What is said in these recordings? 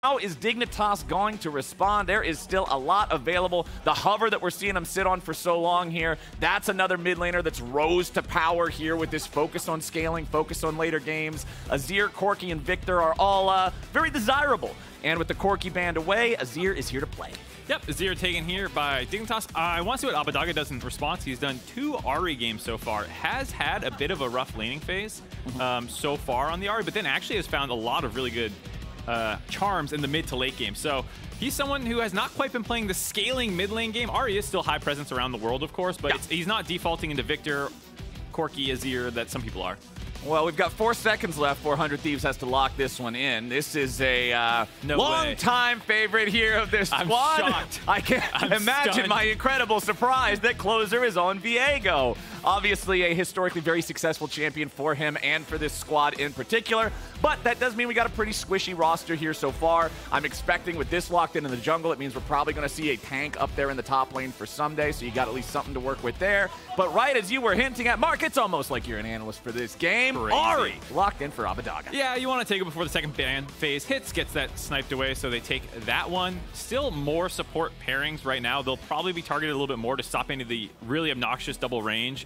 How is Dignitas going to respond? There is still a lot available. The hover that we're seeing him sit on for so long here, that's another mid laner that's rose to power here with this focus on scaling, focus on later games. Azir, Corki, and Victor are all very desirable. And with the Corki band away, Azir is here to play. Yep, Azir taken here by Dignitas. I want to see what Abbeddage does in response. He's done 2 Ahri games so far. Has had a bit of a rough laning phase so far on the Ahri, but then actually has found a lot of really good charms in the mid to late game. So he's someone who has not quite been playing the scaling mid lane game. Ahri is still high presence around the world, of course, but he's not defaulting into Victor, Corki, Azir that some people are. Well, we've got 4 seconds left. 400 Thieves has to lock this one in. This is a long-time favorite here of this squad. I'm shocked. I can't imagine stunned. my incredible surprise that closer is on Viego. Obviously, a historically very successful champion for him and for this squad in particular. But that does mean we got a pretty squishy roster here so far. I'm expecting with this locked in the jungle, it means we're probably going to see a tank up there in the top lane for Ssumday, so you got at least something to work with there. But right as you were hinting at, Mark, it's almost like you're an analyst for this game. Ahri locked in for Abbeddage. Yeah, you want to take it before the second ban phase hits, gets that sniped away, so they take that one. Still more support pairings right now. They'll probably be targeted a little bit more to stop any of the really obnoxious double range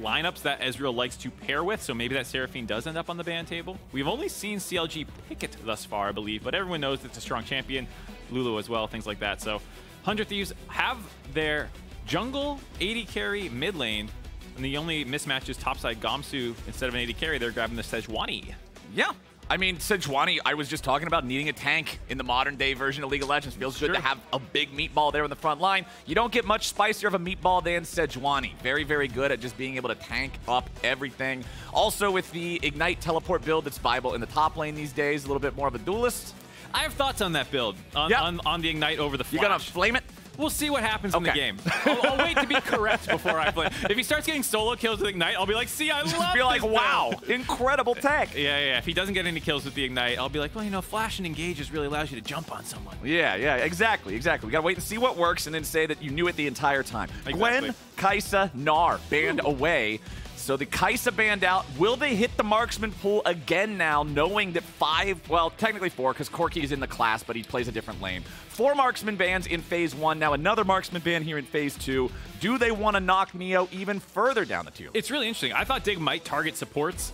lineups that Ezreal likes to pair with, so maybe that Seraphine does end up on the ban table. We've only seen CLG pick it thus far, I believe, but everyone knows it's a strong champion. Lulu as well, things like that. So 100 Thieves have their jungle, AD carry, mid lane, and the only mismatch is topside Gamsu. Instead of an AD carry, they're grabbing the Sejuani. Yeah. I mean, Sejuani, I was just talking about needing a tank in the modern day version of League of Legends. Feels good to have a big meatball there in the front line. You don't get much spicier of a meatball than Sejuani. Very, very good at just being able to tank up everything. Also with the Ignite teleport build that's viable in the top lane these days, a little bit more of a duelist. I have thoughts on that build, on the Ignite over the Flash. You gonna flame it? We'll see what happens in the game. I'll wait to be correct before I play. If he starts getting solo kills with Ignite, I'll be like, see, I love this. Be like, wow, incredible tech. Yeah. If he doesn't get any kills with the Ignite, I'll be like, well, you know, Flash and Engage just really allows you to jump on someone. Yeah, exactly. We gotta wait and see what works and then say that you knew it the entire time. Exactly. Gwen, Kai'Sa, Gnar banned away. So the Kai'Sa banned out. Will they hit the marksman pool again now, knowing that 5, well, technically 4, because Corki is in the class, but he plays a different lane. 4 marksman bans in Phase 1. Now another marksman ban here in Phase 2. Do they want to knock Neo even further down the tier? It's really interesting. I thought Dig might target supports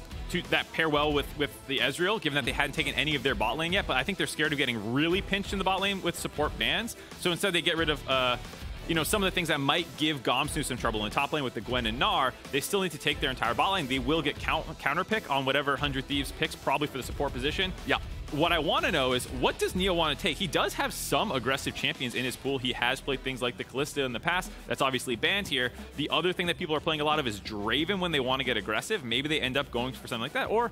that pair well with the Ezreal, given that they hadn't taken any of their bot lane yet, but I think they're scared of getting really pinched in the bot lane with support bans. So instead they get rid of you know, some of the things that might give Gamsu some trouble in the top lane with the Gwen and Gnar. They still need to take their entire bot lane. They will get counter pick on whatever 100 Thieves picks, probably for the support position. Yeah. What I want to know is, what does Neo want to take? He does have some aggressive champions in his pool. He has played things like the Kalista in the past. That's obviously banned here. The other thing that people are playing a lot of is Draven when they want to get aggressive. Maybe they end up going for something like that, or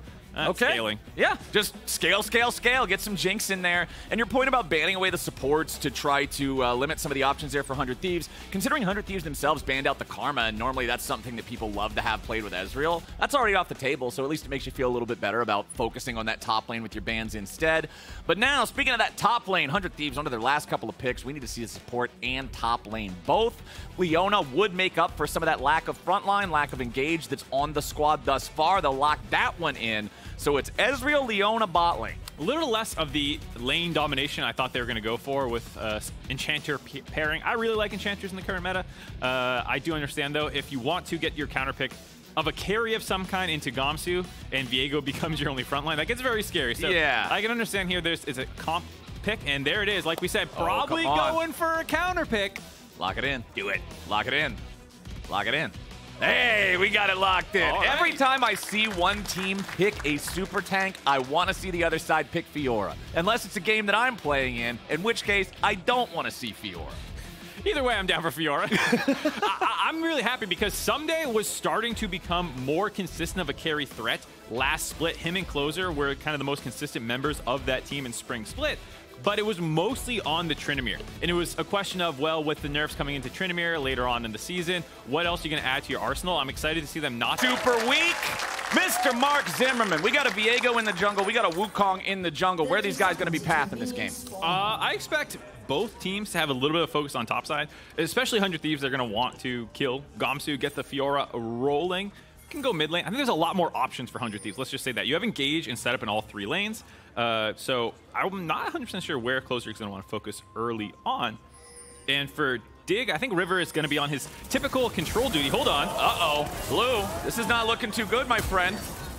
scaling. Yeah, just scale. Get some Jinx in there. And your point about banning away the supports to try to limit some of the options there for 100 Thieves, considering 100 Thieves themselves banned out the Karma, and normally that's something that people love to have played with Ezreal, that's already off the table, so at least it makes you feel a little bit better about focusing on that top lane with your bans instead. But now, speaking of that top lane, 100 Thieves under their last couple of picks, we need to see the support and top lane both. Leona would make up for some of that lack of frontline, lack of engage that's on the squad thus far. They'll lock that one in. So it's Ezreal, Leona, bot lane. A little less of the lane domination I thought they were going to go for with Enchanter pairing. I really like Enchanters in the current meta. I do understand, though, if you want to get your counter pick of a carry of some kind into Gamsu and Viego becomes your only frontline, that gets very scary. So yeah, I can understand here it's a comp pick, and there it is. Like we said, probably going for a counter pick. Lock it in. Do it. Lock it in. Lock it in. Hey, we got it locked in. Every time I see one team pick a super tank, I want to see the other side pick Fiora. Unless it's a game that I'm playing in which case I don't want to see Fiora. Either way, I'm down for Fiora. I'm really happy because Ssumday was starting to become more consistent of a carry threat. Last split, him and Closer were kind of the most consistent members of that team in Spring Split. But it was mostly on the Tryndamere. And it was a question of, well, with the nerfs coming into Tryndamere later on in the season, what else are you going to add to your arsenal? I'm excited to see them not super weak. Mr. Mark Zimmerman. We got a Viego in the jungle. We got a Wukong in the jungle. Where are these guys going to be pathing this game? I expect both teams to have a little bit of focus on topside, especially 100 Thieves. They're going to want to kill Gamsu, get the Fiora rolling. can go mid lane. I think there's a lot more options for 100 Thieves. Let's just say that. You have engage and setup in all 3 lanes. So I'm not 100% sure where Closer is going to want to focus early on. And for Dig, I think River is going to be on his typical control duty. Hold on. Uh-oh. Blue, this is not looking too good, my friend.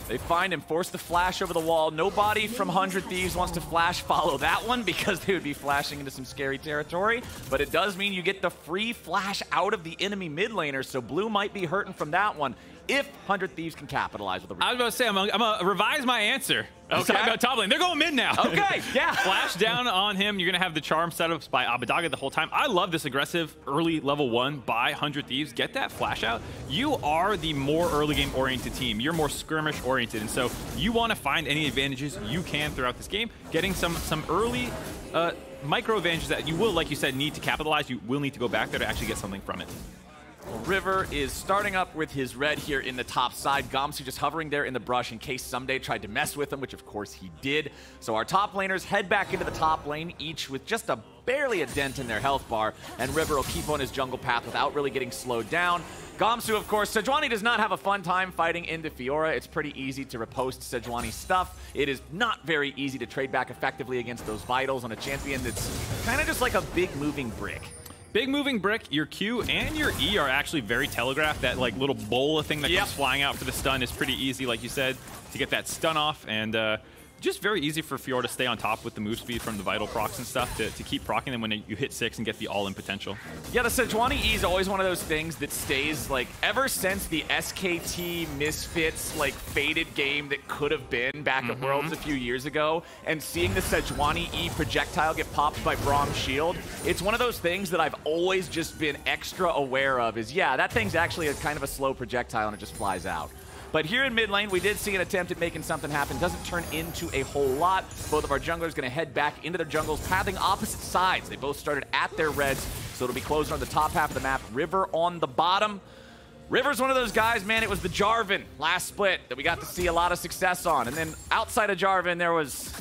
They find him, force the flash over the wall. Nobody from 100 Thieves wants to flash follow that one because they would be flashing into some scary territory. But it does mean you get the free flash out of the enemy mid laner, so Blue might be hurting from that one if 100 Thieves can capitalize with a... I was about to say, I'm going to revise my answer. Okay. About top lane. They're going mid now. Okay, yeah. Flash down on him. You're going to have the charm setups by Abbeddage the whole time. I love this aggressive early level 1 by 100 Thieves. Get that flash out. You are the more early game oriented team. You're more skirmish oriented. And so you want to find any advantages you can throughout this game. Getting some early micro advantages that you will, like you said, need to capitalize. You will need to go back there to actually get something from it. Well, River is starting up with his red here in the top side. Gamsu just hovering there in the brush in case Ssumday tried to mess with him, which of course he did. So our top laners head back into the top lane, each with just barely a dent in their health bar, and River will keep on his jungle path without really getting slowed down. Gamsu, of course, Sejuani does not have a fun time fighting into Fiora. It's pretty easy to riposte Sejuani's stuff. It is not very easy to trade back effectively against those vitals on a champion that's kind of just like a big moving brick. Big moving brick, your Q and your E are actually very telegraphed. That like little bola thing that comes flying out for the stun is pretty easy, like you said, to get that stun off. And just very easy for Fiora to stay on top with the move speed from the vital procs and stuff to keep proccing them when you hit 6 and get the all-in potential. Yeah, the Sejuani E is always one of those things that stays, like, ever since the SKT Misfits, like, faded game that could have been back at Worlds a few years ago, and seeing the Sejuani E projectile get popped by Braum's shield, it's one of those things that I've always just been extra aware of is, yeah, that thing's actually a kind of a slow projectile and it just flies out. But here in mid lane, we did see an attempt at making something happen. Doesn't turn into a whole lot. Both of our junglers going to head back into their jungles, pathing opposite sides. They both started at their reds, so it'll be Closer on the top half of the map, River on the bottom. River's one of those guys, man, it was the Jarvan last split that we got to see a lot of success on. And then outside of Jarvan, there was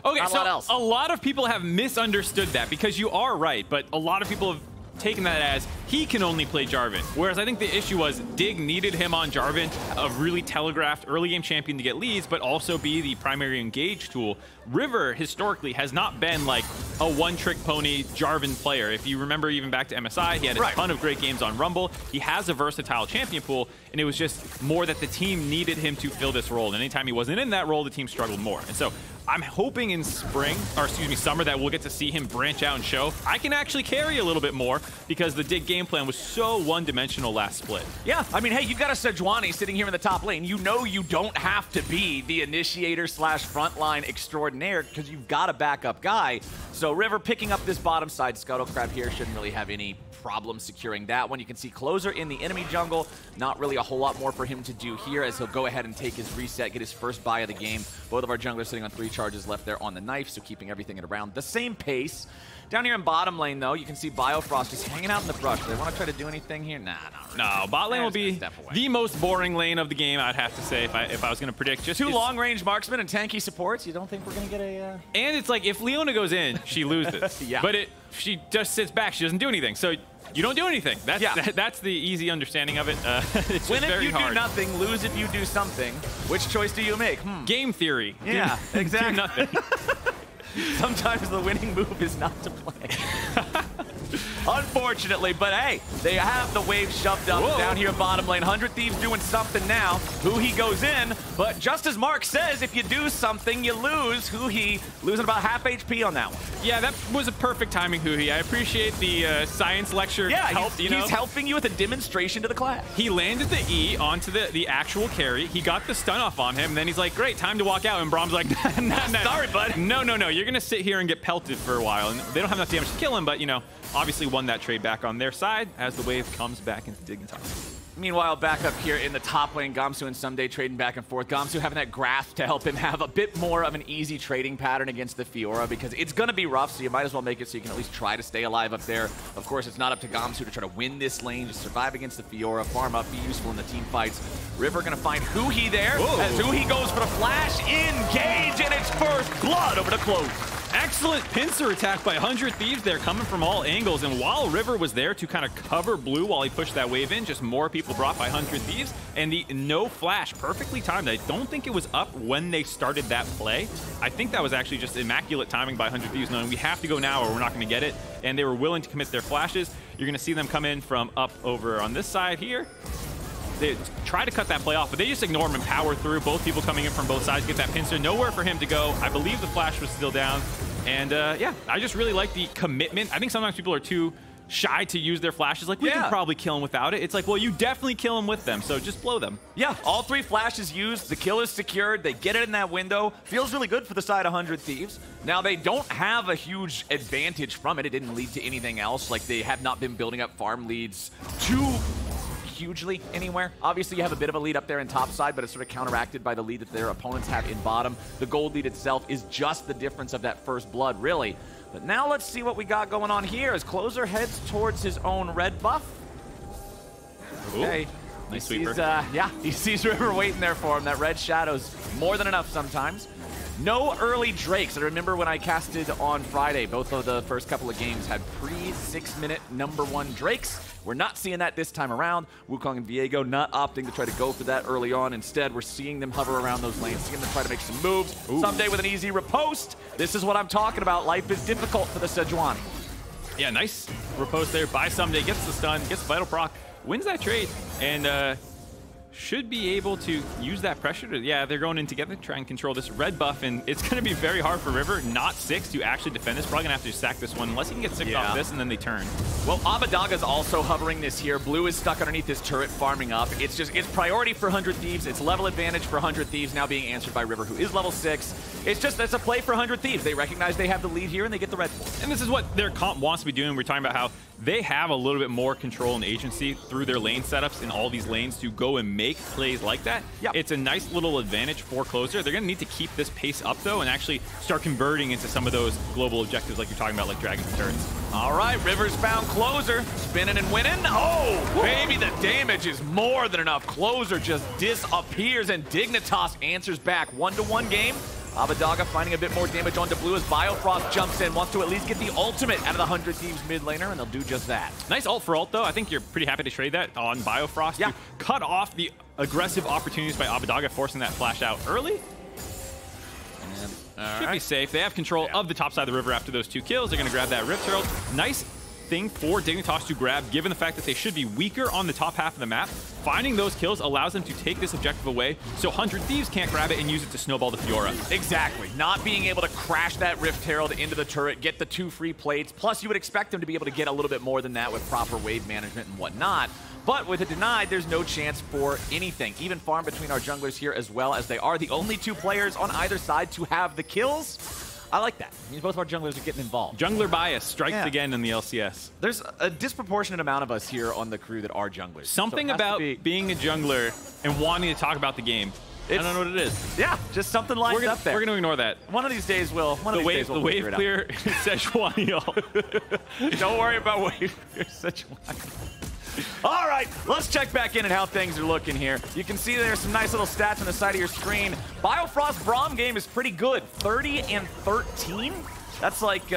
not a lot else. A lot of people have misunderstood that because you are right, but a lot of people have taken that as he can only play Jarvan. Whereas I think the issue was Dig needed him on Jarvan, a really telegraphed early game champion to get leads, but also be the primary engage tool. River historically has not been like a one-trick pony Jarvan player. If you remember even back to MSI, he had a ton of great games on Rumble. He has a versatile champion pool, and it was just more that the team needed him to fill this role. And anytime he wasn't in that role, the team struggled more. And so I'm hoping in summer that we'll get to see him branch out and show I can actually carry a little bit more because the Dig game plan was so one-dimensional last split. Yeah, I mean, hey, you've got a Sejuani sitting here in the top lane. You know you don't have to be the initiator slash frontline extraordinaire because you've got a backup guy. So River picking up this bottom side Scuttle Crab here shouldn't really have any problem securing that one. You can see Closer in the enemy jungle. Not really a whole lot more for him to do here as he'll go ahead and take his reset, get his first buy of the game. Both of our junglers sitting on 3 charges left there on the knife, so keeping everything at around the same pace. Down here in bottom lane, though, you can see Biofrost just hanging out in the brush. Do they want to try to do anything here? Nah, not really. No, bot lane will be the most boring lane of the game, I'd have to say, if I was going to predict. Just 2 long-range marksmen and tanky supports. You don't think we're going to get a... And it's like, if Leona goes in, she loses. Yeah. But she just sits back. She doesn't do anything. So you don't do anything. That's the easy understanding of it. It's win if you hard. do nothing, lose if you do something. Which choice do you make? Game theory. Yeah, exactly. Do nothing. Sometimes the winning move is not to play. Unfortunately, but hey, they have the wave shoved up down here bottom lane. 100 Thieves doing something now. Huhi goes in, but just as Mark says, if you do something, you lose. Huhi losing about half HP on that one. Yeah, that was a perfect timing, Huhi. I appreciate the science lecture help. He's helping you with a demonstration to the class. He landed the E onto the actual carry. He got the stun off on him, and then he's like, great, time to walk out. And Braum's like, nah. Sorry, bud. No. You're going to sit here and get pelted for a while. And they don't have enough damage to kill him, but, you know, obviously won that trade back on their side as the wave comes back into Dignitas. Meanwhile, back up here in the top lane, Gamsu and Ssumday trading back and forth. Gamsu having that grasp to help him have a bit more of an easy trading pattern against the Fiora because it's going to be rough, so you might as well make it so you can at least try to stay alive up there. Of course, it's not up to Gamsu to try to win this lane, just survive against the Fiora, farm up, be useful in the team fights. River going to find Huhi there as Huhi goes for the flash, engage, and it's first blood over to Closer. Excellent pincer attack by 100 Thieves there, coming from all angles. And while River was there to kind of cover blue while he pushed that wave in, just more people brought by 100 Thieves. And the no flash, perfectly timed. I don't think it was up when they started that play. I think that was actually just immaculate timing by 100 Thieves, knowing we have to go now or we're not going to get it. And they were willing to commit their flashes. You're going to see them come in from up over on this side here. They try to cut that play off, but they just ignore him and power through. Both people coming in from both sides get that pincer. Nowhere for him to go. I believe the flash was still down. And yeah, I just really like the commitment. I think sometimes people are too shy to use their flashes. Like, we can probably kill him without it. It's like, well, you definitely kill him with them, so just blow them. Yeah, all 3 flashes used. The kill is secured. They get it in that window. Feels really good for the side of 100 Thieves. Now, they don't have a huge advantage from it. It didn't lead to anything else. Like, they have not been building up farm leads too hugely anywhere. Obviously, you have a bit of a lead up there in top side, but it's sort of counteracted by the lead that their opponents have in bottom. The gold lead itself is just the difference of that first blood, really. But now let's see what we got going on here as Closer heads towards his own red buff. Okay. Ooh, nice sweeper. Yeah, he sees River waiting there for him. That red shadow's more than enough sometimes. No early Drakes. I remember when I casted on Friday, both of the first couple of games had pre-6-minute #1 Drakes. We're not seeing that this time around. Wukong and Viego not opting to try to go for that early on. Instead, we're seeing them hover around those lanes, seeing them try to make some moves. Ssumday with an easy riposte. This is what I'm talking about. Life is difficult for the Sejuani. Yeah, nice riposte there by Ssumday. Gets the stun, gets the vital proc, wins that trade, and should be able to use that pressure to, yeah, they're going in together to try and control this red buff, and it's going to be very hard for River, not 6, to actually defend this. Probably going to have to sack this one, unless he can get 6 off this, and then they turn. Well, Abbedage also hovering this here. Blue is stuck underneath this turret, farming up. It's priority for 100 Thieves. It's level advantage for 100 Thieves, now being answered by River, who is level 6. That's a play for 100 Thieves. They recognize they have the lead here, and they get the red for it. And this is what their comp wants to be doing. We're talking about how they have a little bit more control and agency through their lane setups in all these lanes to go and make plays like that. Yep. It's a nice little advantage for Closer. They're going to need to keep this pace up, though, and actually start converting into some of those global objectives like you're talking about, like Dragon's turrets. All right, River's found Closer. Spinning and winning. Oh, baby, the damage is more than enough. Closer just disappears, and Dignitas answers back. 1-to-1 game. Abbedage finding a bit more damage onto blue as Biofrost jumps in, wants to at least get the ultimate out of the 100 Thieves mid laner, and they'll do just that. Nice ult for ult, though. I think you're pretty happy to trade that on Biofrost to cut off the aggressive opportunities by Abbedage, forcing that flash out early. And should be safe. They have control of the top side of the river after those 2 kills. They're going to grab that Rift Herald. Nice thing for Dignitas to grab, given the fact that they should be weaker on the top half of the map. Finding those kills allows them to take this objective away, so 100 Thieves can't grab it and use it to snowball the Fiora. Exactly. Not being able to crash that Rift Herald into the turret, get the 2 free plates, plus you would expect them to be able to get a little bit more than that with proper wave management and whatnot. But with it denied, there's no chance for anything. Even farm between our junglers here, as well as they are the only 2 players on either side to have the kills. I like that. It means both of our junglers are getting involved. Jungler bias strikes again in the LCS. There's a disproportionate amount of us here on the crew that are junglers. Something about being a jungler and wanting to talk about the game. I don't know what it is. Yeah, just something lines up there. We're going to ignore that. One of these days we'll the wave clear Sejuani. Don't worry about wave clear Sejuani. All right, let's check back in at how things are looking here. You can see there's some nice little stats on the side of your screen. Biofrost Braum game is pretty good. 30 and 13. That's like,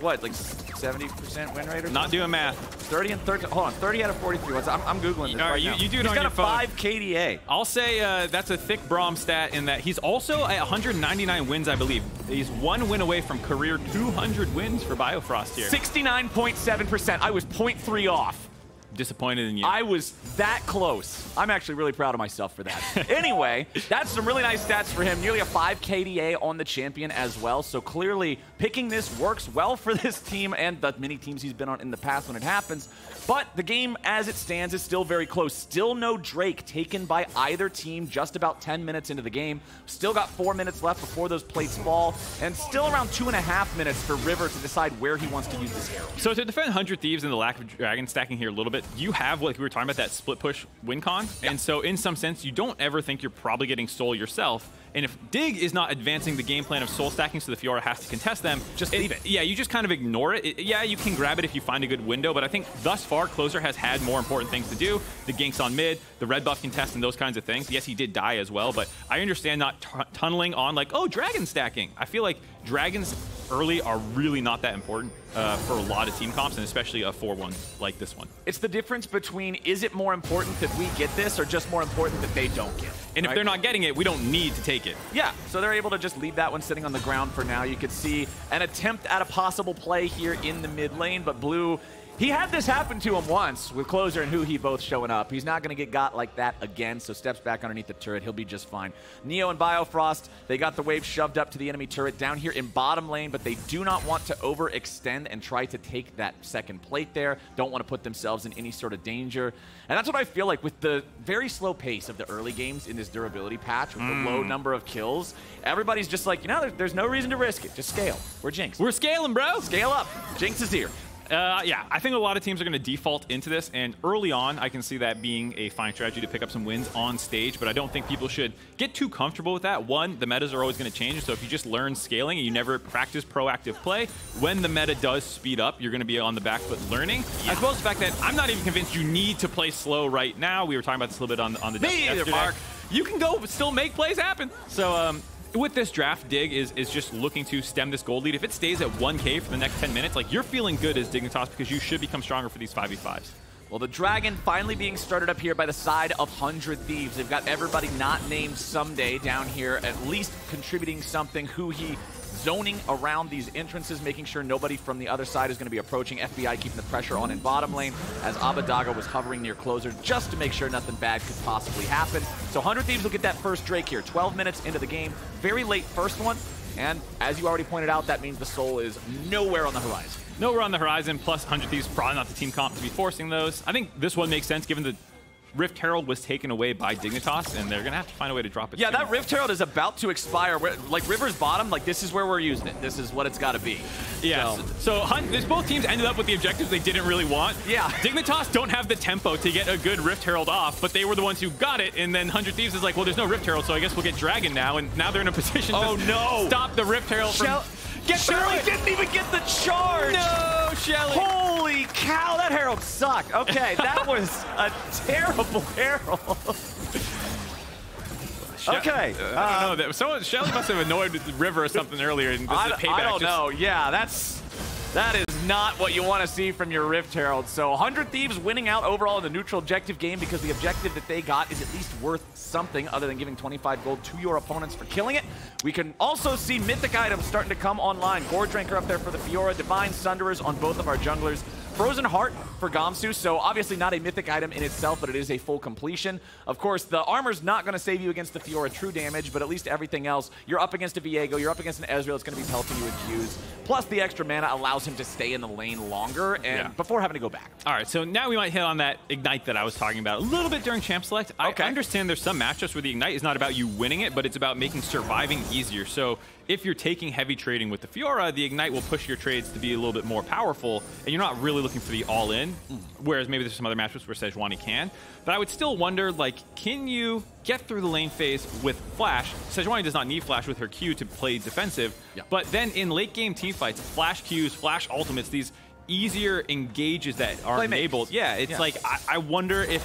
what, like 70% win rate or something? Not doing math. 30 and 13. Hold on, 30 out of 43. I'm Googling this right now. You do it on your phone. He's got a 5 KDA. I'll say that's a thick Braum stat in that he's also at 199 wins, I believe. He's 1 win away from career 200 wins for Biofrost here. 69.7%. I was 0.3 off. Disappointed in you. I was that close. I'm actually really proud of myself for that. Anyway, that's some really nice stats for him. Nearly a 5 KDA on the champion as well. So clearly picking this works well for this team and the many teams he's been on in the past when it happens. But the game as it stands is still very close. Still no Drake taken by either team just about 10 minutes into the game. Still got 4 minutes left before those plates fall. And still around 2.5 minutes for River to decide where he wants to use this hero. So to defend 100 Thieves and the lack of dragon stacking here a little bit, you have, like we were talking about, that split push win con. And so in some sense, you don't ever think you're probably getting soul yourself. And if Dig is not advancing the game plan of soul stacking so the Fiora has to contest them, just leave it. Yeah, you just kind of ignore it. Yeah, you can grab it if you find a good window, but I think thus far, Closer has had more important things to do. The ganks on mid, the red buff contest, and those kinds of things. Yes, he did die as well, but I understand not tunneling on like, oh, dragon stacking. I feel like dragons early are really not that important for a lot of team comps, and especially a 4-1 like this one. It's the difference between, is it more important that we get this or just more important that they don't get it? And if they're not getting it, we don't need to take it. Yeah, so they're able to just leave that one sitting on the ground for now. You could see an attempt at a possible play here in the mid lane, but Blue, he had this happen to him once with Closer and Huhi both showing up. He's not going to get got like that again, so steps back underneath the turret. He'll be just fine. Neo and Biofrost, they got the wave shoved up to the enemy turret down here in bottom lane, but they do not want to overextend and try to take that second plate there. Don't want to put themselves in any sort of danger. And that's what I feel like with the very slow pace of the early games in this durability patch, with the low number of kills. Everybody's just like, you know, there's no reason to risk it. Just scale. We're Jinx. We're scaling, bro. Scale up. Jinx is here. Yeah, I think a lot of teams are going to default into this, and early on, I can see that being a fine strategy to pick up some wins on stage, but I don't think people should get too comfortable with that. One, the metas are always going to change, so if you just learn scaling and you never practice proactive play, when the meta does speed up, you're going to be on the back foot learning. Yeah. As well as the fact that I'm not even convinced you need to play slow right now. We were talking about this a little bit on the Me either, Mark. You can go still make plays happen. So, with this draft, Dig is just looking to stem this gold lead. If it stays at 1K for the next 10 minutes, like, you're feeling good as Dignitas because you should become stronger for these 5v5s. Well, the Dragon finally being started up here by the side of 100 Thieves. They've got everybody not named Ssumday down here, at least contributing something. Huhi zoning around these entrances, making sure nobody from the other side is going to be approaching. FBI keeping the pressure on in bottom lane, as Abbeddage was hovering near Closer just to make sure nothing bad could possibly happen. So 100 Thieves will get that first Drake here. 12 minutes into the game. Very late first one. And as you already pointed out, that means the Soul is nowhere on the horizon. Nowhere on the horizon, plus 100 Thieves probably not the team comp to be forcing those. I think this one makes sense given the Rift Herald was taken away by Dignitas, and they're going to have to find a way to drop it. Yeah, that Rift Herald is about to expire. Like, River's bottom, like, this is where we're using it. This is what it's got to be. Yeah, so both teams ended up with the objectives they didn't really want. Yeah. Dignitas don't have the tempo to get a good Rift Herald off, but they were the ones who got it, and then 100 Thieves is like, well, there's no Rift Herald, so I guess we'll get Dragon now, and now they're in a position to stop the Rift Herald from... Shelly didn't even get the charge! No, Shelly! Holy cow, that Herald sucked. Okay, that was a terrible Herald. Okay. I don't know. Shelly must have annoyed River or something earlier, and this is payback. I don't know. Yeah, that is not what you want to see from your Rift Herald. So 100 Thieves winning out overall in the neutral objective game because the objective that they got is at least worth something other than giving 25 gold to your opponents for killing it. We can also see mythic items starting to come online. Gore Drinker up there for the Fiora, Divine Sunderers on both of our junglers. Frozen Heart for Gamsu, so obviously not a mythic item in itself, but it is a full completion. Of course, the armor's not going to save you against the Fiora true damage, but at least everything else, you're up against a Viego, you're up against an Ezreal, it's going to be pelting you with Qs. Plus, the extra mana allows him to stay in the lane longer and before having to go back. All right, so now we might hit on that Ignite that I was talking about a little bit during Champ Select. Okay. I understand there's some matchups where the Ignite is not about you winning it, but it's about making surviving easier. So if you're taking heavy trading with the Fiora, the Ignite will push your trades to be a little bit more powerful, and you're not really looking for the all-in, whereas maybe there's some other matchups where Sejuani can. But I would still wonder, like, can you get through the lane phase with Flash? Sejuani does not need Flash with her Q to play defensive, but then in late-game teamfights, Flash Qs, Flash ultimates, these easier engages that are enabled. Yeah, it's like, I wonder if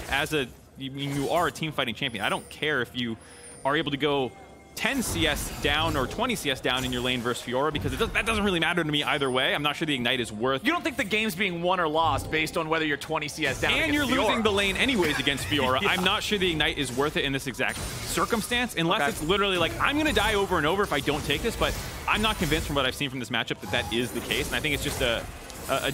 you are a team-fighting champion. I don't care if you are able to go 10 CS down or 20 CS down in your lane versus Fiora, because that doesn't really matter to me either way. I'm not sure the Ignite is worth... You don't think the game's being won or lost based on whether you're 20 CS down and you're Fiora. Losing the lane anyways against Fiora. I'm not sure the Ignite is worth it in this exact circumstance, unless it's literally like, I'm going to die over and over if I don't take this, but I'm not convinced from what I've seen from this matchup that is the case, and I think it's just a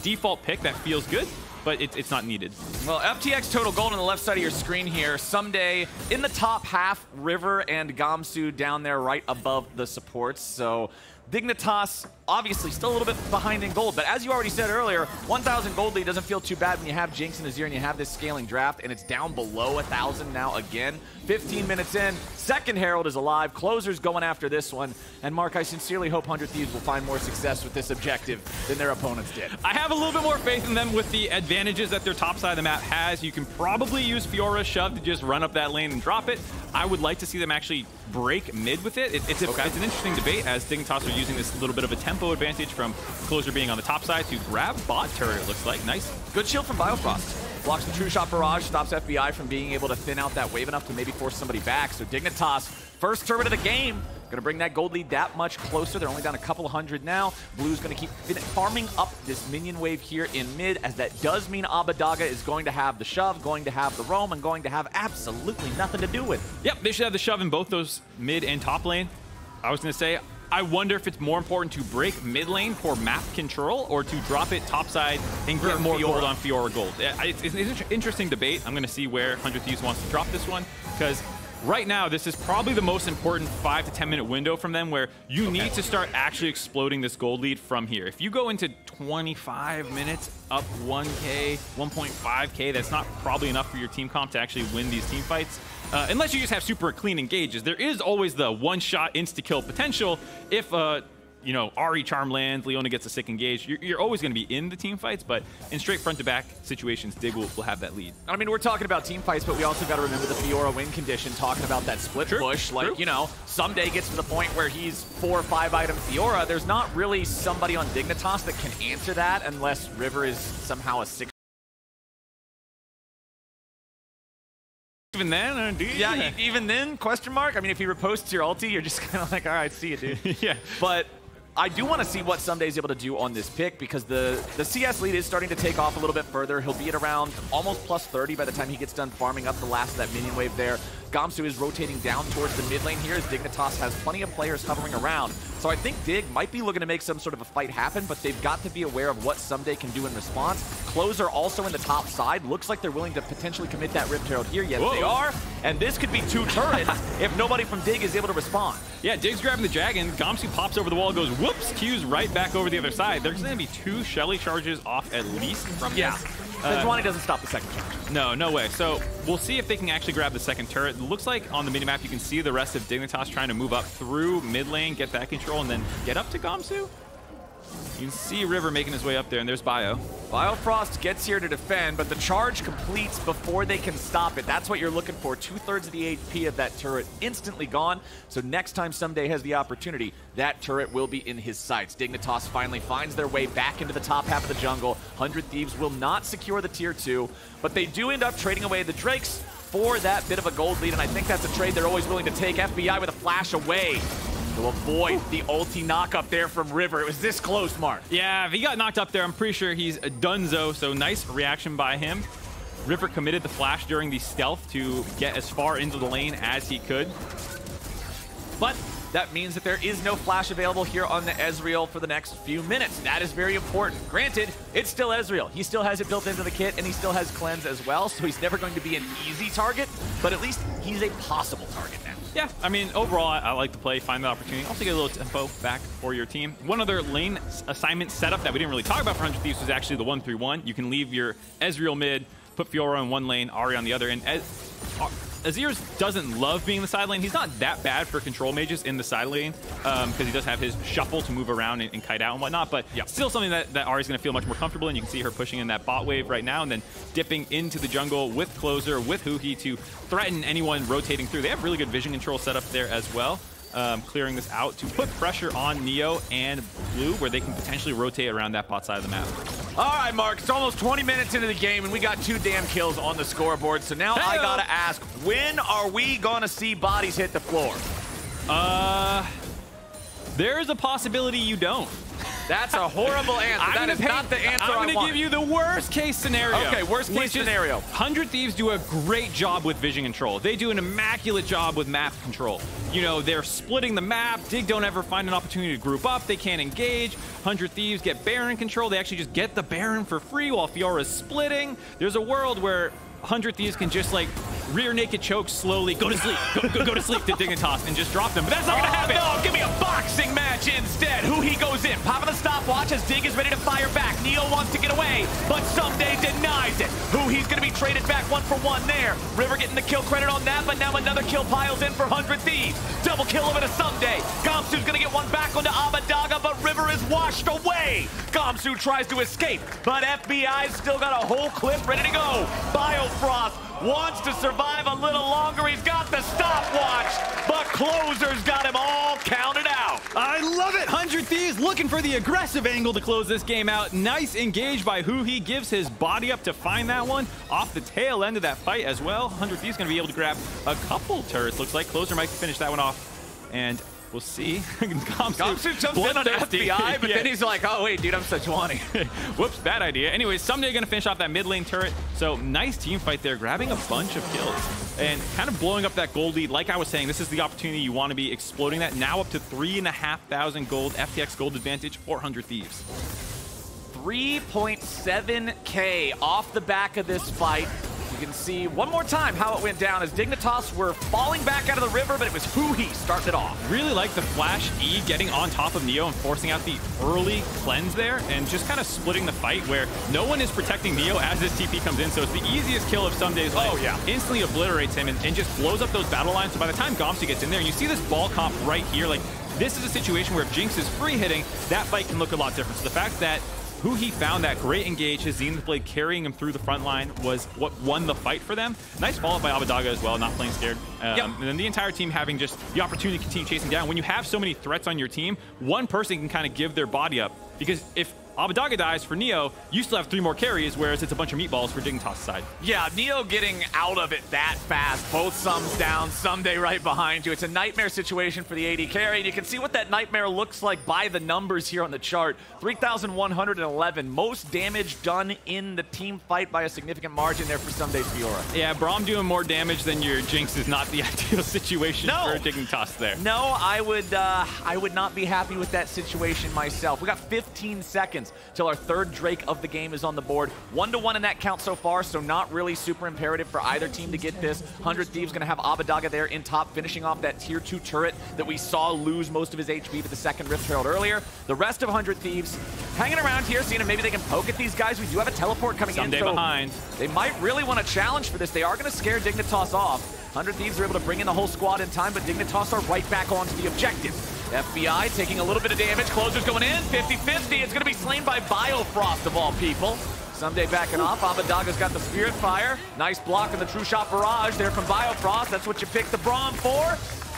default pick that feels good, but it's not needed. Well, FTX total gold on the left side of your screen here. Ssumday in the top half, River and Gamsu down there right above the supports. So Dignitas obviously still a little bit behind in gold, but as you already said earlier, 1,000 gold lead doesn't feel too bad when you have Jinx and Azir and you have this scaling draft, and it's down below 1,000 now again. 15 minutes in, second Herald is alive, Closer's going after this one, and Mark, I sincerely hope 100 Thieves will find more success with this objective than their opponents did. I have a little bit more faith in them with the advantages that their top side of the map has. You can probably use Fiora's shove to just run up that lane and drop it. I would like to see them actually break mid with it. It's an interesting debate, as Dignitas are using this little bit of a tempo advantage from Closer being on the top side to grab bot turret, it looks like. Nice. Good shield from Biofrost. Blocks the True Shot Barrage, stops FBI from being able to thin out that wave enough to maybe force somebody back. So Dignitas, first turret of the game, Going to bring that gold lead that much closer. They're only down a couple hundred now. Blue's going to keep farming up this minion wave here in mid, as that does mean Abbedage is going to have the shove, going to have the roam, and going to have absolutely nothing to do with it. Yep, they should have the shove in both those mid and top lane. I was going to say, I wonder if it's more important to break mid lane for map control or to drop it topside and get more gold on Fiora gold. It's an interesting debate. I'm going to see where 100 Thieves wants to drop this one, because right now this is probably the most important 5 to 10 minute window from them where you need to start actually exploding this gold lead from here. If you go into 25 minutes up 1K, 1.5K, that's not probably enough for your team comp to actually win these team fights. Unless you just have super clean engages. There is always the one-shot insta-kill potential if, you know, Ahri charm lands, Leona gets a sick engage. You're always going to be in the team fights, but in straight front-to-back situations, Dig will have that lead. I mean, we're talking about team fights, but we also got to remember the Fiora win condition, talking about that split push. Like, you know, Ssumday gets to the point where he's 4 or 5 item Fiora. There's not really somebody on Dignitas that can answer that unless River is somehow a 6. Even then, dude. Yeah, even then, question mark. I mean, if he reposts your ulti, you're just kind of like, all right, see you, dude. Yeah. But I do want to see what Ssumday is able to do on this pick, because the CS lead is starting to take off a little bit further. He'll be at around almost plus 30 by the time he gets done farming up the last of that minion wave there. Gamsu is rotating down towards the mid lane here, as Dignitas has plenty of players hovering around. So I think Dig might be looking to make some sort of a fight happen, but they've got to be aware of what Ssumday can do in response. Closer also in the top side. Looks like they're willing to potentially commit that Rift Herald here. Yes, they are. And this could be 2 turrets if nobody from Dig is able to respond. Yeah, Dig's grabbing the dragon. Gamsu pops over the wall, goes whoops, Q's right back over the other side. There's going to be 2 Shelly charges off at least from this. Sejuani doesn't stop the second charge. No way. So we'll see if they can actually grab the second turret. It looks like on the minimap you can see the rest of Dignitas trying to move up through mid lane, get that control, and then get up to Gamsu. You can see River making his way up there, and there's Bio. Biofrost gets here to defend, but the charge completes before they can stop it. That's what you're looking for. 2/3 of the HP of that turret instantly gone. So next time Ssumday has the opportunity, that turret will be in his sights. Dignitas finally finds their way back into the top half of the jungle. 100 Thieves will not secure the tier 2, but they do end up trading away the Drakes for that bit of a gold lead, and I think that's a trade they're always willing to take. FBI with a flash away to avoid the ulti knock up there from River. It was this close, Mark. Yeah, if he got knocked up there, I'm pretty sure he's a donezo, so nice reaction by him. River committed the flash during the stealth to get as far into the lane as he could. But that means that there is no flash available here on the Ezreal for the next few minutes. That is very important. Granted, it's still Ezreal. He still has it built into the kit, and he still has cleanse as well, so he's never going to be an easy target, but at least he's a possible target now. Yeah, I mean, overall, I like to play, find the opportunity. Also get a little tempo back for your team. One other lane assignment setup that we didn't really talk about for 100 Thieves was actually the 1-3-1. You can leave your Ezreal mid, put Fiora on one lane, Ahri on the other, and Azir doesn't love being in the side lane. He's not that bad for control mages in the side lane because he does have his shuffle to move around and kite out and whatnot, but still something that Ahri's going to feel much more comfortable in. You can see her pushing in that bot wave right now and then dipping into the jungle with Closer, with Huhi to threaten anyone rotating through. They have really good vision control set up there as well. Clearing this out to put pressure on Neo and Blue, where they can potentially rotate around that bot side of the map. All right, Mark, it's almost 20 minutes into the game, and we got 2 damn kills on the scoreboard. So now I gotta ask, when are we gonna see bodies hit the floor? There's a possibility you don't. That's a horrible answer. That is not the answer I want. I'm going to give you the worst case scenario. Okay, worst case scenario. 100 Thieves do a great job with vision control. They do an immaculate job with map control. You know, they're splitting the map. Dig don't ever find an opportunity to group up. They can't engage. 100 Thieves get Baron control. They actually just get the Baron for free while Fiora's splitting. There's a world where 100 Thieves can just like rear naked choke slowly, go to sleep, go to sleep to Dignitas and just drop them. But that's not gonna happen. No, give me a boxing match instead. Huhi goes in, popping the stopwatch as Dig is ready to fire back. Neo wants to get away, but Ssumday denies it. Huhi's gonna be traded back 1-for-1 there. River getting the kill credit on that, but now another kill piles in for 100 Thieves. Double kill over to Ssumday. Gamsu's gonna get one back onto Abbedage, but River is washed away. Gamsu tries to escape, but FBI's still got a whole clip ready to go. Biofrost wants to survive a little longer. He's got the stopwatch, but Closer's got him all counted out. I love it. 100 Thieves looking for the aggressive angle to close this game out. Nice engage by Huhi. Gives his body up to find that one off the tail end of that fight as well. 100 Thieves going to be able to grab a couple turrets. Looks like Closer might finish that one off. And We'll see. Gamsu jumps in on FBI, but then he's like, oh, wait, dude, I'm Sejuani. Whoops, bad idea. Anyways, Ssumday going to finish off that mid lane turret. So nice team fight there, grabbing a bunch of kills and kind of blowing up that gold lead. Like I was saying, this is the opportunity you want to be exploding that. Now up to 3,500 gold, FTX gold advantage, 400 Thieves. 3.7K off the back of this fight. You can see one more time how it went down as Dignitas were falling back out of the river, but it was Huhi starting it off. Really like the flash E getting on top of Neo and forcing out the early cleanse there and just kind of splitting the fight where no one is protecting Neo as this TP comes in. So it's the easiest kill of Ssumday's life. Oh, yeah. Instantly obliterates him and just blows up those battle lines. So by the time Gamsu gets in there, you see this ball comp right here. Like, this is a situation where if Jinx is free hitting, that fight can look a lot different. So the fact that Huhi found that great engage, his Zenith Blade carrying him through the front line was what won the fight for them. Nice follow-up by Abeddage as well, not playing scared. And then the entire team having just the opportunity to continue chasing down. When you have so many threats on your team, one person can kind of give their body up. Because if Abeddage dies for Neo, you still have 3 more carries, whereas it's a bunch of meatballs for Dignitas' side. Yeah, Neo getting out of it that fast. Both Sums down, Ssumday right behind you. It's a nightmare situation for the AD carry, and you can see what that nightmare looks like by the numbers here on the chart. 3,111, most damage done in the team fight by a significant margin there for Ssumday's Fiora. Yeah, Braum doing more damage than your Jinx is not the ideal situation for Dignitas there. No, I would not be happy with that situation myself. We got 15 seconds till our third Drake of the game is on the board. 1-1 in that count so far, so not really super imperative for either team to get this. 100 Thieves going to have Abeddage there in top, finishing off that tier 2 turret that we saw lose most of his HP with the second Rift Herald earlier. The rest of 100 Thieves hanging around here, seeing if maybe they can poke at these guys. We do have a teleport coming in, so behind. They might really want to challenge for this. They are going to scare Dignitas off. 100 Thieves are able to bring in the whole squad in time, but Dignitas are right back onto the objective. FBI taking a little bit of damage. Closers going in. 50-50. It's going to be slain by Biofrost of all people. Ssumday backing off. Abeddage's got the Spirit Fire. Nice block in the True Shot Barrage there from Biofrost. That's what you picked the Braum for.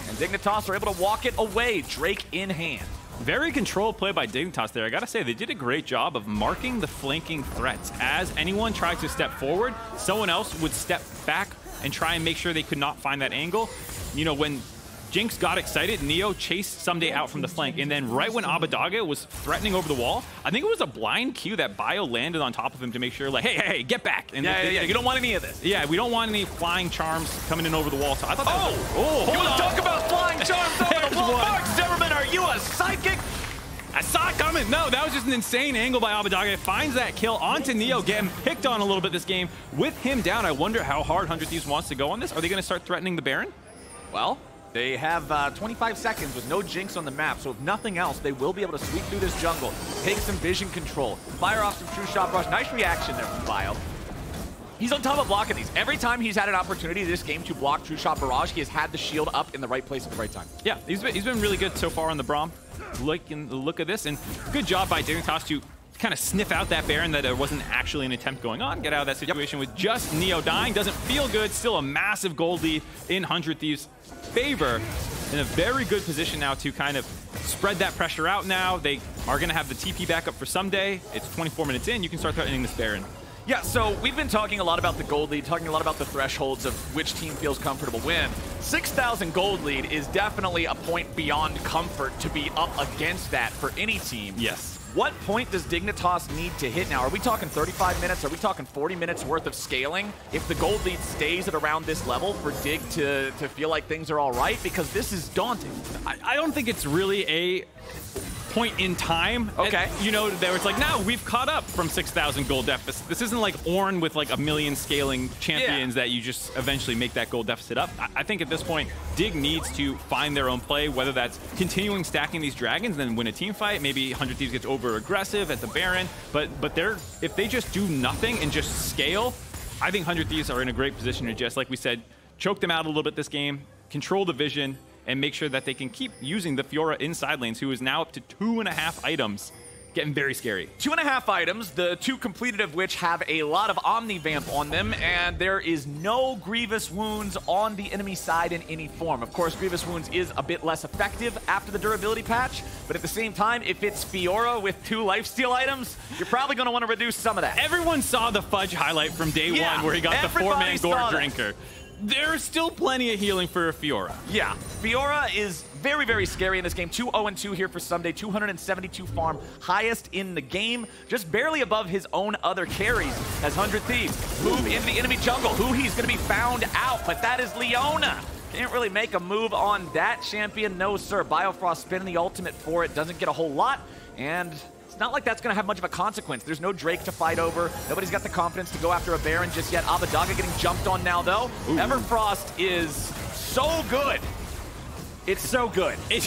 And Dignitas are able to walk it away. Drake in hand. Very controlled play by Dignitas there. I gotta say, they did a great job of marking the flanking threats. As anyone tried to step forward, someone else would step back and try and make sure they could not find that angle. You know, when Jinx got excited, Neo chased Ssumday out from the flank, and then right when Abeddage was threatening over the wall, I think it was a blind Q that Bio landed on top of him to make sure, like, hey, get back. And yeah, you don't want any of this. Yeah, we don't want any flying charms coming in over the wall. So I thought that was you want to talk about flying charms over the wall? Mark Zimmerman, are you a sidekick? I saw it coming. No, that was just an insane angle by Abeddage. Finds that kill onto Neo, getting picked on a little bit this game. With him down, I wonder how hard 100 Thieves wants to go on this. Are they going to start threatening the Baron? Well, they have 25 seconds with no Jinx on the map, so if nothing else, they will be able to sweep through this jungle, take some vision control, fire off some True Shot Barrage. Nice reaction there from Bio. He's on top of blocking these. Every time he's had an opportunity this game to block True Shot Barrage, he has had the shield up in the right place at the right time. Yeah, he's been really good so far on the Braum. Look at this, and good job by Dignitas to kind of sniff out that Baron that there wasn't actually an attempt going on. Get out of that situation with just Neo dying. Doesn't feel good. Still a massive gold lead in 100 Thieves' favor. In a very good position now to kind of spread that pressure out now. They are going to have the TP backup for Ssumday. It's 24 minutes in. You can start threatening this Baron. Yeah, so we've been talking a lot about the gold lead, talking a lot about the thresholds of which team feels comfortable win. 6,000 gold lead is definitely a point beyond comfort to be up against that for any team. Yes. What point does Dignitas need to hit now? Are we talking 35 minutes? Are we talking 40 minutes worth of scaling? If the gold lead stays at around this level for Dig to feel like things are all right? Because this is daunting. I don't think it's really a point in time. Okay. You know, there it's like, now we've caught up from 6,000 gold deficit. This isn't like Ornn with like a million scaling champions that you just eventually make that gold deficit up. I think at this point, Dig needs to find their own play, whether that's continuing stacking these dragons and then win a team fight. Maybe 100 Thieves gets over aggressive at the Baron, but if they just do nothing and just scale, I think 100 Thieves are in a great position to just, like we said, choke them out a little bit this game, control the vision, and make sure that they can keep using the Fiora inside lanes, who is now up to 2.5 items. Getting very scary. 2.5 items, the 2 completed of which have a lot of Omni-Vamp on them, and there is no Grievous Wounds on the enemy side in any form. Of course, Grievous Wounds is a bit less effective after the durability patch, but at the same time, if it's Fiora with 2 lifesteal items, you're probably going to want to reduce some of that. Everyone saw the Fudge highlight from day one where he got the 4-man Gore Drinker. there's still plenty of healing for Fiora. Yeah, Fiora is very, very scary in this game. 2-0-2 here for Ssumday, 272 farm, highest in the game, just barely above his own other carries as 100 Thieves move into the enemy jungle. Huhi's going to be found out, but that is Leona. Can't really make a move on that champion, no sir. Biofrost spinning the ultimate for it, doesn't get a whole lot, and it's not like that's going to have much of a consequence. There's no Drake to fight over. Nobody's got the confidence to go after a Baron just yet. Abbedage getting jumped on now, though. Ooh. Everfrost is so good. It's so good. I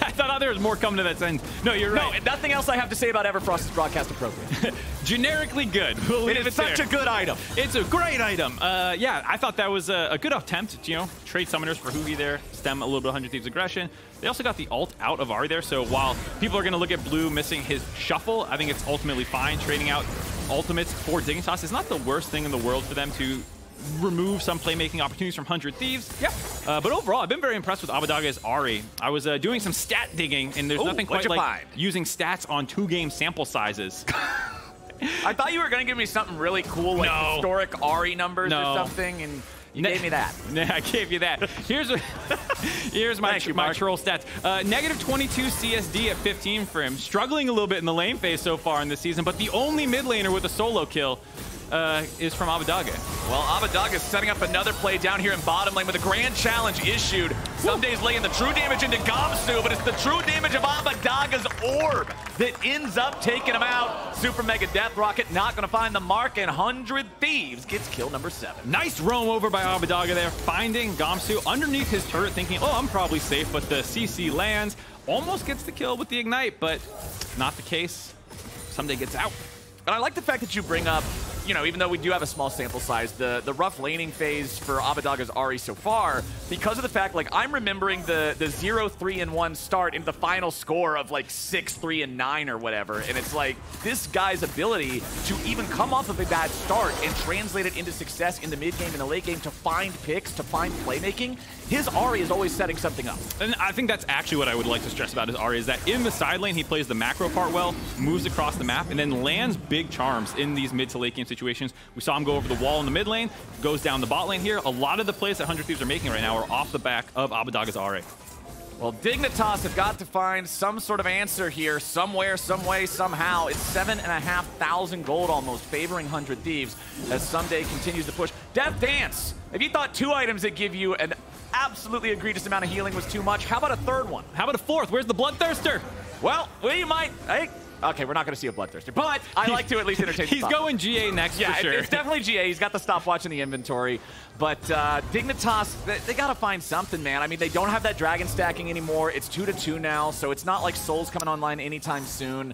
thought there was more coming to that sentence. No, you're right. No, nothing else I have to say about Everfrost is broadcast appropriate. Generically good. We'll it is such a good item. It's a great item. Yeah, I thought that was a good attempt to, trade summoners for Huhi there, stem a little bit of 100 Thieves aggression. They also got the ult out of Ahri there, so while people are going to look at Blue missing his shuffle, I think it's ultimately fine. Trading out ultimates for Dignitas is not the worst thing in the world for them to remove some playmaking opportunities from 100 Thieves. Yep. But overall, I've been very impressed with Abbedage's Ahri. I was doing some stat digging, and there's nothing quite like using stats on 2-game sample sizes. I thought you were going to give me something really cool, like historic Ahri numbers or something, and you gave me that. Yeah, I gave you that. Here's my troll stats. Negative 22 CSD at 15 for him. Struggling a little bit in the lane phase so far in this season, but the only mid laner with a solo kill is from Abbeddage. Well, Abbeddage is setting up another play down here in bottom lane with a grand challenge issued. Ssumday's laying the true damage into Gamsu, but it's the true damage of Abbedage's orb that ends up taking him out. Super Mega Death Rocket not going to find the mark, and 100 Thieves gets kill number 7. Nice roam over by Abbeddage there, finding Gamsu underneath his turret, thinking, oh, I'm probably safe, but the CC lands. Almost gets the kill with the Ignite, but not the case. Ssumday gets out. And I like the fact that you bring up, even though we do have a small sample size, the rough laning phase for Abbedage's Ahri so far, because of the fact, I'm remembering the 0-3-1 start into the final score of 6-3-9 or whatever, and it's like this guy's ability to even come off of a bad start and translate it into success in the mid game and the late game to find picks, to find playmaking. His Ahri is always setting something up. And I think that's actually what I would like to stress about his Ahri, is that in the side lane, he plays the macro part well, moves across the map, and then lands big charms in these mid to late game situations. We saw him go over the wall in the mid lane, goes down the bot lane here. A lot of the plays that 100 Thieves are making right now are off the back of Abbedage's Ahri. Well, Dignitas have got to find some sort of answer here, somewhere, some way, somehow. It's 7,500 gold almost, favoring 100 Thieves as Ssumday continues to push. Death Dance! If you thought 2 items that give you an absolutely egregious amount of healing was too much, how about a third one? How about a fourth? Where's the Bloodthirster? Well, we might... Okay, we're not going to see a Bloodthirster, but I like to at least entertain the He's going GA next for sure. It's definitely GA. He's got the stopwatch in the inventory. But Dignitas, they got to find something, man. I mean, they don't have that dragon stacking anymore. It's 2-2 now, so it's not like Soul's coming online anytime soon.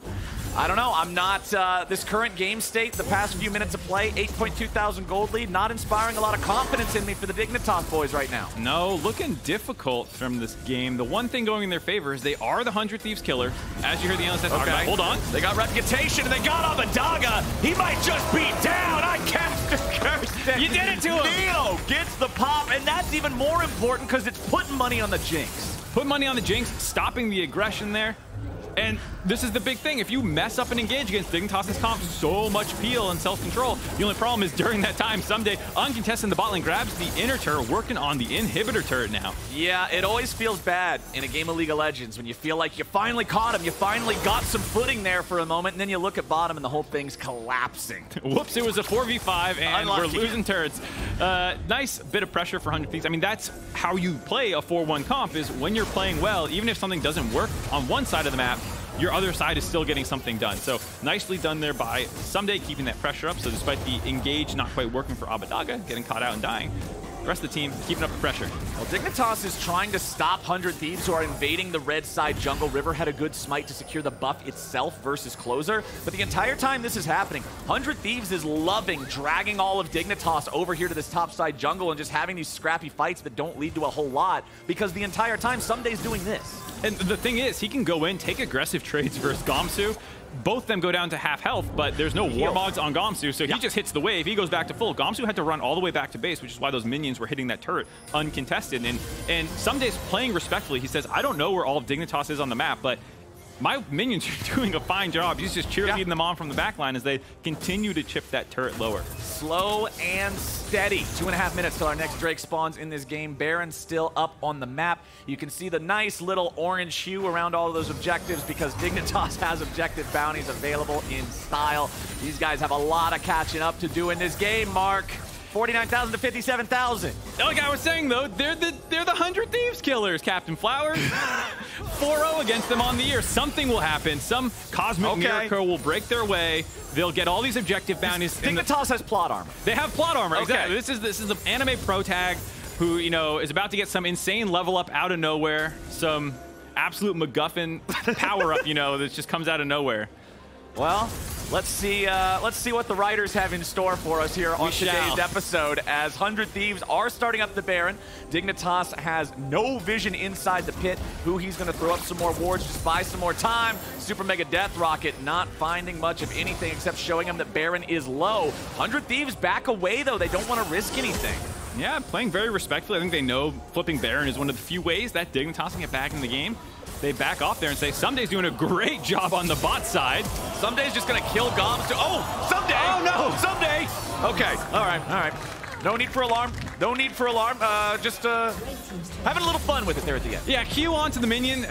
I don't know. I'm not... this current game state, the past few minutes of play, 8,200 gold lead, not inspiring a lot of confidence in me for the Dignitas boys right now. No, looking difficult from this game. The one thing going in their favor is they are the 100 Thieves killer. As you heard the analyst talk about. Hold on. They got reputation, and they got Abbedaga. He might just be down. I cast a curse. You did it to him. Neo gets the pop, and that's even more important because it's putting money on the Jinx. Put money on the Jinx, stopping the aggression there. And this is the big thing. If you mess up and engage against Dignitas' comp, so much peel and self-control. The only problem is during that time, Ssumday, uncontested in the bot lane, grabs the inner turret, working on the inhibitor turret now. Yeah, it always feels bad in a game of League of Legends when you feel like you finally caught him, you finally got some footing there for a moment, and then you look at bottom and the whole thing's collapsing. Whoops, it was a 4v5, and we're losing turrets. Nice bit of pressure for 100 Thieves. I mean, that's how you play a 4-1 comp, is when you're playing well, even if something doesn't work on one side of the map, your other side is still getting something done. So nicely done there by Ssumday, keeping that pressure up. So despite the engage not quite working for Abbedaga, getting caught out and dying, the rest of the team keeping up the pressure. Well, Dignitas is trying to stop 100 Thieves who are invading the red side jungle. River had a good smite to secure the buff itself versus closer. But the entire time this is happening, 100 Thieves is loving dragging all of Dignitas over here to this top side jungle and just having these scrappy fights that don't lead to a whole lot, because the entire time Ssumday's doing this. And the thing is, he can go in, take aggressive trades versus Gamsu. Both of them go down to half health, but there's no Warmogs on Gamsu, so he just hits the wave. He goes back to full. Gamsu had to run all the way back to base, which is why those minions were hitting that turret uncontested. And Ssumday's playing respectfully. He says, I don't know where all of Dignitas is on the map, but my minions are doing a fine job. He's just cheerleading them on from the back line as they continue to chip that turret lower. Slow and steady. 2.5 minutes till our next Drake spawns in this game. Baron still up on the map. You can see the nice little orange hue around all of those objectives because Dignitas has objective bounties available in style. These guys have a lot of catching up to do in this game, Mark. 49,000 to 57,000. Like I was saying, though, they're the 100 Thieves killers, Captain Flowers. 4-0 against them on the year. Something will happen. Some cosmic miracle will break their way. They'll get all these objective bounties. Dignitas has plot armor. They have plot armor, exactly. This is an anime pro tag who, you know, is about to get some insane level up out of nowhere. Some absolute MacGuffin power up, you know, that just comes out of nowhere. Well, let's see what the writers have in store for us here on today's episode. As 100 Thieves are starting up the Baron, Dignitas has no vision inside the pit. Huhi's going to throw up some more wards, just buy some more time. Super Mega Death Rocket not finding much of anything except showing him that Baron is low. 100 Thieves back away, though. They don't want to risk anything. Yeah, playing very respectfully. I think they know flipping Baron is one of the few ways that Dignitas can get back in the game. They back off there and say, Ssumday's doing a great job on the bot side. Ssumday's just going to kill Gamsu. Oh, Ssumday! Oh, no! Ssumday! Okay, all right, all right. No need for alarm. No need for alarm. Just having a little fun with it there at the end. Yeah, Q onto the minion,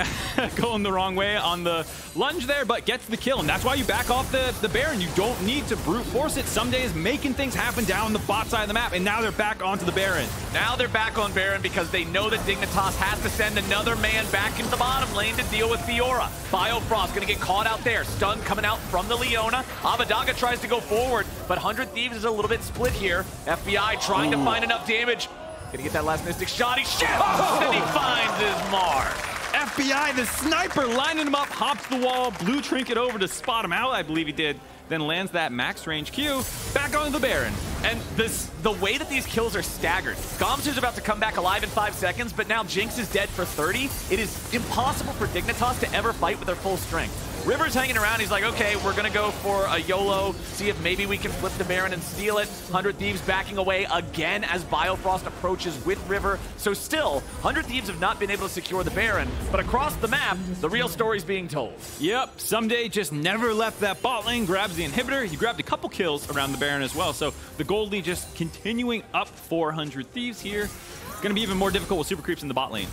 going the wrong way on the lunge there, but gets the kill. And that's why you back off the Baron. You don't need to brute force it. Ssumday is making things happen down the bot side of the map, and now they're back onto the Baron. Now they're back on Baron because they know that Dignitas has to send another man back into the bottom lane to deal with Fiora. Biofrost going to get caught out there. Stun coming out from the Leona. Abbeddage tries to go forward, but 100 Thieves is a little bit split here. FBI trying to find enough damage. Gonna get that last mystic shot. He shoots, and he finds his mark. FBI, the sniper, lining him up, hops the wall, blue trinket over to spot him out, I believe he did. Then lands that max range Q, back onto the Baron. And the way that these kills are staggered. Gamsu's about to come back alive in 5 seconds, but now Jinx is dead for 30. It is impossible for Dignitas to ever fight with their full strength. River's hanging around. He's like, okay, we're going to go for a YOLO, see if maybe we can flip the Baron and steal it. 100 Thieves backing away again as Biofrost approaches with River. So still, 100 Thieves have not been able to secure the Baron, but across the map, the real story's being told. Yep, Ssumday just never left that bot lane, grabs the inhibitor. He grabbed a couple kills around the Baron as well. So the gold lead just continuing up 400 Thieves here. It's going to be even more difficult with super creeps in the bot lane.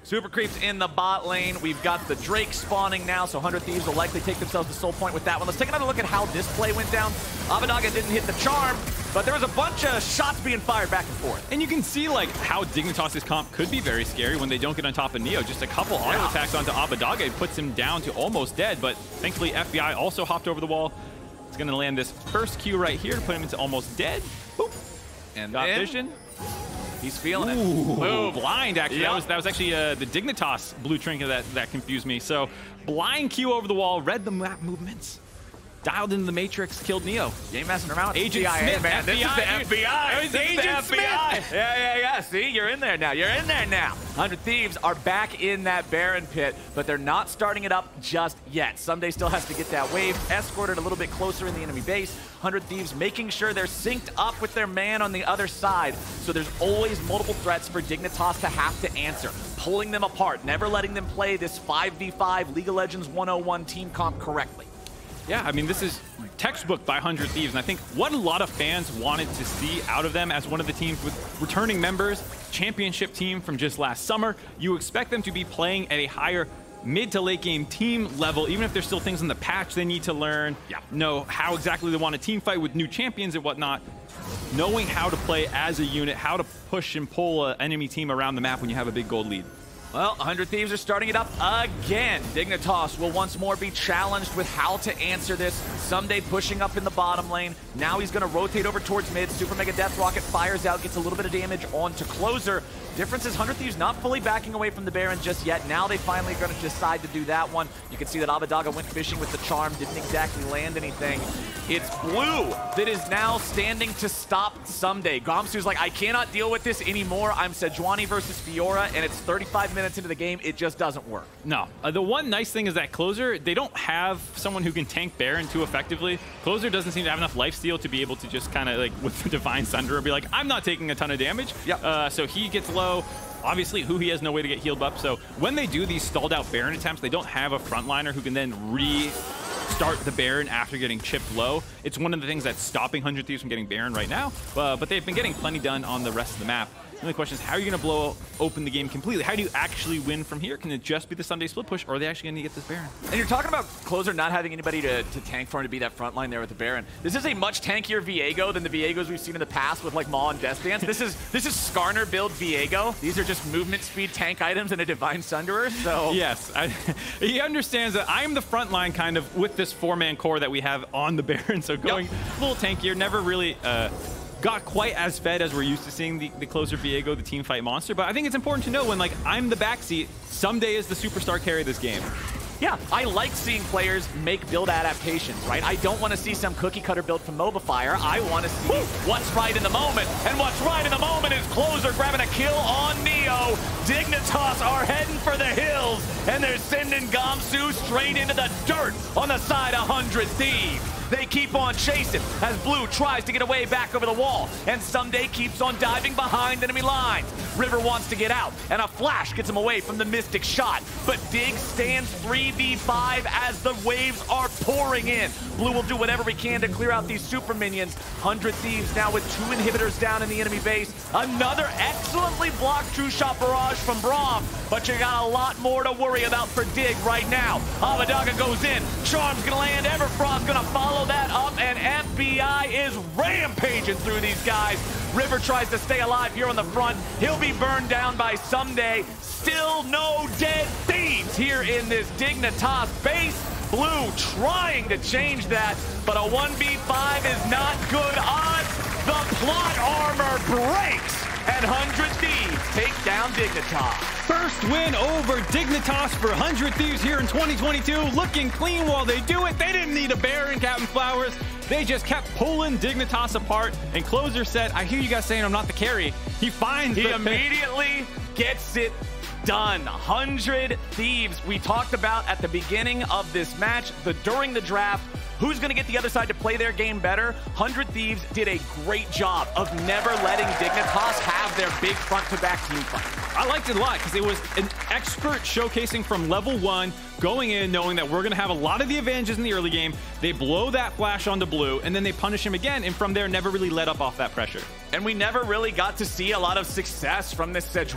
Super creeps in the bot lane. We've got the Drake spawning now, so 100 Thieves will likely take themselves to soul point with that one. Let's take another look at how this play went down. Abbeddage didn't hit the charm, but there was a bunch of shots being fired back and forth. And you can see like how Dignitas' comp could be very scary when they don't get on top of Neo. Just a couple auto attacks onto Abbeddage puts him down to almost dead, but thankfully FBI also hopped over the wall. It's going to land this first Q right here to put him into almost dead. Boop. And got vision. He's feeling it. Ooh, blind, actually. Yep. That was actually the Dignitas blue trinket that confused me. So blind Q over the wall, read the map movements, dialed into the Matrix, killed Neo. You ain't messing around with Agent FBI, Smith, man. This is the FBI. This is Agent Smith. Yeah. See, you're in there now. You're in there now. 100 Thieves are back in that Baron pit, but they're not starting it up just yet. Ssumday still has to get that wave, escorted a little bit closer in the enemy base. 100 Thieves making sure they're synced up with their man on the other side, so there's always multiple threats for Dignitas to have to answer. Pulling them apart, never letting them play this 5v5 League of Legends 101 team comp correctly. Yeah, I mean, this is textbook by 100 Thieves, and I think what a lot of fans wanted to see out of them as one of the teams with returning members, championship team from just last summer. You expect them to be playing at a higher mid to late game team level, even if there's still things in the patch they need to learn, know how exactly they want to team fight with new champions and whatnot. Knowing how to play as a unit, how to push and pull an enemy team around the map when you have a big gold lead. Well, 100 Thieves are starting it up again. Dignitas will once more be challenged with how to answer this. Ssumday pushing up in the bottom lane. Now he's going to rotate over towards mid. Super Mega Death Rocket fires out, gets a little bit of damage onto Closer. Difference is 100 Thieves not fully backing away from the Baron just yet. Now they finally are going to decide to do that one. You can see that Abbeddage went fishing with the charm, didn't exactly land anything. It's Blue that is now standing to stop Ssumday. Gamsu's like, I cannot deal with this anymore. I'm Sejuani versus Fiora, and it's 35 minutes into the game. It just doesn't work. No. The one nice thing is that Closer, they don't have someone who can tank Baron too effectively. Closer doesn't seem to have enough lifesteal to be able to just kind of like with the Divine Sunder be like, I'm not taking a ton of damage. So he gets low. Obviously, Huhi has no way to get healed up, so when they do these stalled out Baron attempts, they don't have a frontliner who can then restart the Baron after getting chipped low. It's one of the things that's stopping 100 Thieves from getting Baron right now, but they've been getting plenty done on the rest of the map. The only question is, how are you going to blow open the game completely? How do you actually win from here? Can it just be the Ssumday split push, or are they actually going to get this Baron? And you're talking about Closer not having anybody to tank for him to be that front line there with the Baron. This is a much tankier Viego than the Viegos we've seen in the past with like Maw and Death Dance. This is Skarner build Viego. These are just movement speed tank items and a Divine Sunderer, so... Yes, he understands that I'm the front line kind of with this 4-man core that we have on the Baron, so going a little tankier, never really... got quite as fed as we're used to seeing the Closer Viego, the team fight monster. But I think it's important to know when, like, I'm the backseat, Ssumday is the superstar carry of this game. Yeah, I like seeing players make build adaptations, right? I don't want to see some cookie cutter build from Mobifier. I want to see what's right in the moment. And what's right in the moment is Closer grabbing a kill on Neo. Dignitas are heading for the hills, and they're sending Gamsu straight into the dirt on the side of 100 Thieves. They keep on chasing as Blue tries to get away back over the wall, and Ssumday keeps on diving behind enemy lines. River wants to get out, and a flash gets him away from the Mystic shot, but Dig stands 3v5 as the waves are pouring in. Blue will do whatever he can to clear out these super minions. 100 Thieves now with 2 inhibitors down in the enemy base. Another excellently blocked true shot barrage from Braum, but you got a lot more to worry about for Dig right now. Abbeddage goes in, Charm's gonna land, Everfrost's gonna follow that up, and FBI is rampaging through these guys. River tries to stay alive here on the front. He'll be burned down by Ssumday. Still no dead Thieves here in this Dignitas base. Blue trying to change that, but a 1v5 is not good odds. The plot armor breaks, and 100 Thieves take down Dignitas. First win over Dignitas for 100 Thieves here in 2022. Looking clean while they do it. They didn't need a Baron, Captain Flowers. They just kept pulling Dignitas apart. And Closer said, I hear you guys saying I'm not the carry. He immediately gets it done. 100 Thieves. We talked about at the beginning of this match, during the draft, who's going to get the other side to play their game better? 100 Thieves did a great job of never letting Dignitas have their big front-to-back team fight. I liked it a lot because it was an expert showcasing from level 1, going in knowing that we're going to have a lot of the advantages in the early game. They blow that flash onto Blue, and then they punish him again, and from there never really let up off that pressure. And we never really got to see a lot of success from this Sejuani